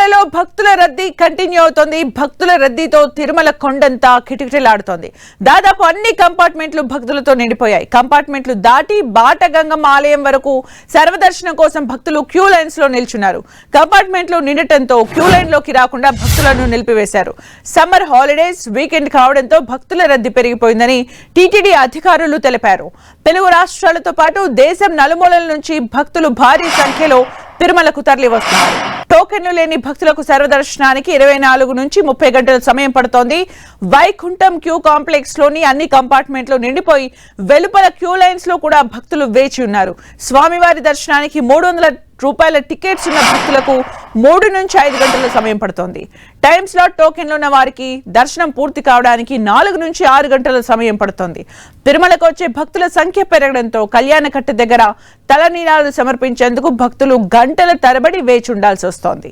తిరుమలలో భక్తుల రద్దీ కంటిన్యూ అవుతోంది. భక్తుల రద్దీతో తిరుమల కొండంతా కిటకిటలాడుతోంది. దాదాపు అన్ని కంపార్ట్మెంట్లు భక్తులతో నిండిపోయాయి. కంపార్ట్మెంట్లు దాటి బాటగంగమ్మ ఆలయం వరకు సర్వదర్శనం కోసం భక్తులు క్యూ లైన్స్ లో నిల్చున్నారు. కంపార్ట్మెంట్లు నిండటంతో క్యూ లైన్ లోకి రాకుండా భక్తులను నిలిపివేశారు. సమ్మర్ హాలిడేస్ వీకెండ్ కావడంతో భక్తుల రద్దీ పెరిగిపోయిందని టీటీడీ అధికారులు తెలిపారు. తెలుగు రాష్ట్రాలతో పాటు దేశం నలుమూలల నుంచి భక్తులు భారీ సంఖ్యలో తిరుమలకు తరలి వస్తున్నారు. టోకెన్లు లేని భక్తులకు సర్వదర్శనానికి 24 నుంచి 30 గంటల సమయం పడుతోంది. వైకుంఠం క్యూ కాంప్లెక్స్ లోని అన్ని కంపార్ట్మెంట్లు నిండిపోయి వెలుపల క్యూ లైన్స్ లో కూడా భక్తులు వేచి ఉన్నారు. స్వామివారి దర్శనానికి 300 రూపాయల టికెట్స్ ఉన్న భక్తులకు 3 నుంచి 5 గంటల సమయం పడుతోంది. టైం స్లాట్ టోకెన్లు ఉన్న వారికి దర్శనం పూర్తి కావడానికి 4 నుంచి 6 గంటల సమయం పడుతోంది. తిరుమలకు వచ్చే భక్తుల సంఖ్య పెరగడంతో కళ్యాణకట్ట దగ్గర తలనీలాలు సమర్పించేందుకు భక్తులు గంటల తరబడి వేచి ఉండాల్సి వస్తోంది.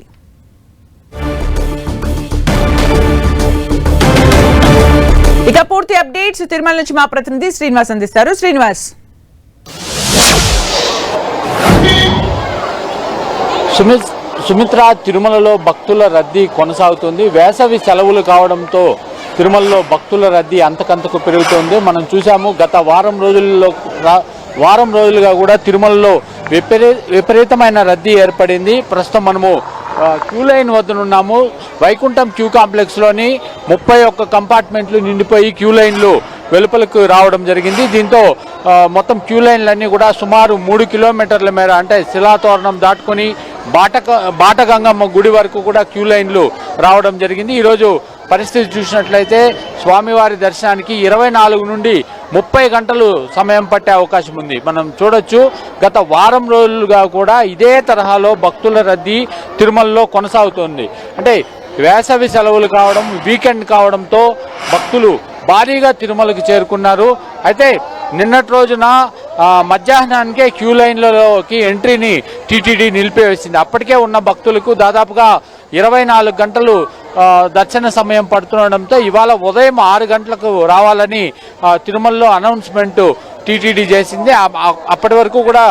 ఇక పూర్తి అప్డేట్స్ తిరుమల నుంచి మా ప్రతినిధి శ్రీనివాస్ అందిస్తారు. శ్రీనివాస్, సుమిత్ర, తిరుమలలో భక్తుల రద్దీ కొనసాగుతుంది. వేసవి సెలవులు కావడంతో తిరుమలలో భక్తుల రద్దీ అంతకంతకు పెరుగుతోంది. మనం చూసాము గత వారం రోజులుగా కూడా తిరుమలలో విపరీతమైన రద్దీ ఏర్పడింది. ప్రస్తుతం మనము క్యూ లైన్ వద్దనున్నాము. వైకుంఠం క్యూ కాంప్లెక్స్లోని 31 కంపార్ట్మెంట్లు నిండిపోయి క్యూ లైన్లు వెలుపలకు రావడం జరిగింది. దీంతో మొత్తం క్యూ లైన్లన్నీ కూడా సుమారు 3 కిలోమీటర్ల మేర, అంటే శిలాతోరణం దాటుకొని బాటగంగమ్మ గుడి వరకు కూడా క్యూ లైన్లు రావడం జరిగింది. ఈరోజు పరిస్థితి చూసినట్లయితే స్వామివారి దర్శనానికి 24 నుండి 30 గంటలు సమయం పట్టే అవకాశం ఉంది. మనం చూడొచ్చు, గత వారం రోజులుగా కూడా ఇదే తరహాలో భక్తుల రద్దీ తిరుమలలో కొనసాగుతోంది. అంటే వేసవి సెలవులు కావడం, వీకెండ్ కావడంతో భక్తులు భారీగా తిరుమలకి చేరుకున్నారు. అయితే నిన్నటి రోజున మధ్యాహ్నానికే క్యూ లైన్లలోకి ఎంట్రీని టీటీడీ నిలిపివేసింది. అప్పటికే ఉన్న భక్తులకు దాదాపుగా 24 గంటలు దర్శన సమయం పడుతుండడంతో ఇవాళ ఉదయం 6 గంటలకు రావాలని తిరుమలలో అనౌన్స్మెంట్ టీటీడీ చేసింది. అప్పటి వరకు కూడా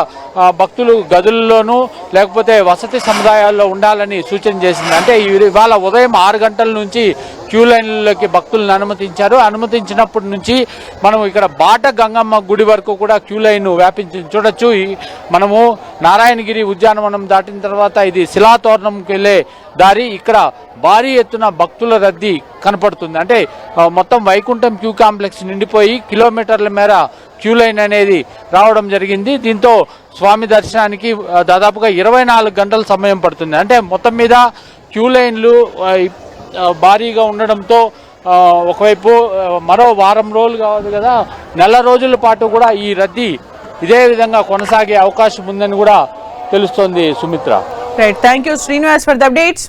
భక్తులు గదుల్లోనూ లేకపోతే వసతి సముదాయాల్లో ఉండాలని సూచన చేసింది. అంటే ఇవాళ ఉదయం 6 గంటల నుంచి క్యూ లైన్లలోకి భక్తులను అనుమతించారు. అనుమతించినప్పటి నుంచి మనం ఇక్కడ బాటగంగమ్మ గుడి వరకు కూడా క్యూ లైన్ వ్యాపించి చూడొచ్చు. మనము నారాయణగిరి ఉద్యానవనం దాటిన తర్వాత ఇది శిలాతోరణంకి వెళ్ళే దారి. ఇక్కడ భారీ ఎత్తున భక్తుల రద్దీ కనపడుతుంది. అంటే మొత్తం వైకుంఠం క్యూ కాంప్లెక్స్ నిండిపోయి కిలోమీటర్ల మేర క్యూ లైన్ అనేది రావడం జరిగింది. దీంతో స్వామి దర్శనానికి దాదాపుగా 24 గంటల సమయం పడుతుంది. అంటే మొత్తం మీద క్యూ లైన్లు భారీగా ఉండడంతో ఒకవైపు మరో వారం రోజులు కాదు కదా, నెల రోజుల పాటు కూడా ఈ రద్దీ ఇదే విధంగా కొనసాగే అవకాశం ఉందని కూడా తెలుస్తోంది. Sumitra, right, thank you Srinivas for the updates.